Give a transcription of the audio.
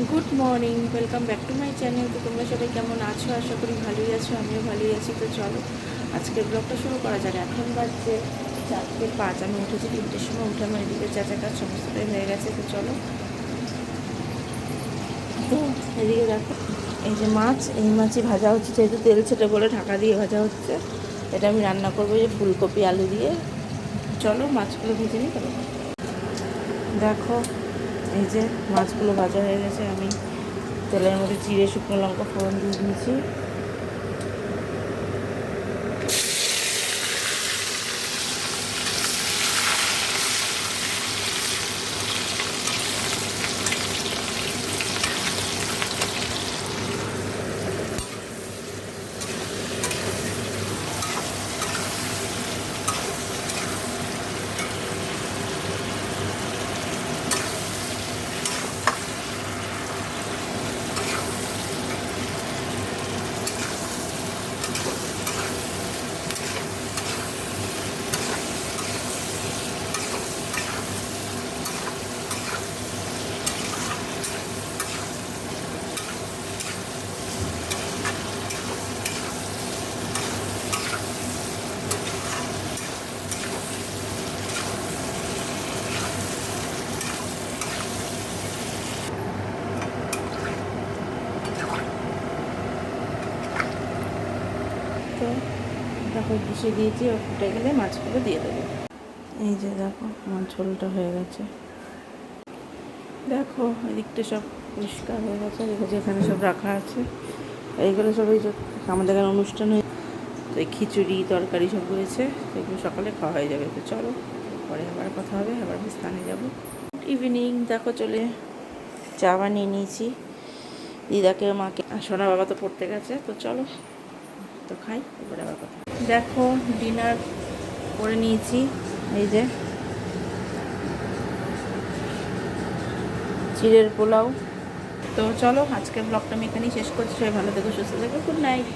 Good morning, welcome back to my channel. তো তোমরা সবাই কেমন আছো? আশা করি ভালোই আছো, আমিও ভালোই আছি। তো চলো আজকের ব্লগটা শুরু করা যাক। এখন বাজছে 4:05। আমি উঠেছি 3টের সময়। উঠে আমার এদিকে চাচা কাজ সমস্তটাই হয়ে গেছে। তো চলো, তো এদিকে দেখো, এই যে মাছ, এই মাছই ভাজা হচ্ছে, যেহেতু তেল ছেটে বলে ঢাকা দিয়ে ভাজা হচ্ছে। এটা আমি রান্না করবো যে ফুলকপি আলু দিয়ে। চলো মাছগুলো ভেজে নিই তবে। দেখো, এই যে মাছগুলো ভাজা হয়ে গেছে। আমি তেলের মধ্যে জিরে শুকনো লঙ্কা ফোড়ন দিয়ে দিয়েছি। তো দেখো বসিয়ে দিয়েছি, ও ফুটে গেলে মাছগুলো দিয়ে দেবো। এই যে দেখো, আমার ঝোলটা হয়ে গেছে। দেখো এদিকটা সব পরিষ্কার হয়ে গেছে। দেখো যেখানে সব রাখা আছে, এইগুলো সব এই যে আমাদের এখানে অনুষ্ঠান হয়ে, তো এই খিচুড়ি তরকারি সব রয়েছে। তো এগুলো সকালে খাওয়া হয়ে যাবে। তো চলো পরে আবার কথা হবে, আবার আমি স্থানে যাবো। ইভিনিং দেখো, চলে চা বানিয়ে নিয়েছি দিদাকে মাকে। সোনা বাবা তো পড়তে গেছে। তো চলো, তো খাই, এবারে আবার কথা। দেখো ডিনার করে নিয়েছি, এই যে চিড়ের পোলাও। তো চলো আজকের ব্লগটা আমি এখানেই শেষ করছি। সবাই ভালো থেকো, সুস্থ থেকো, গুড নাইট।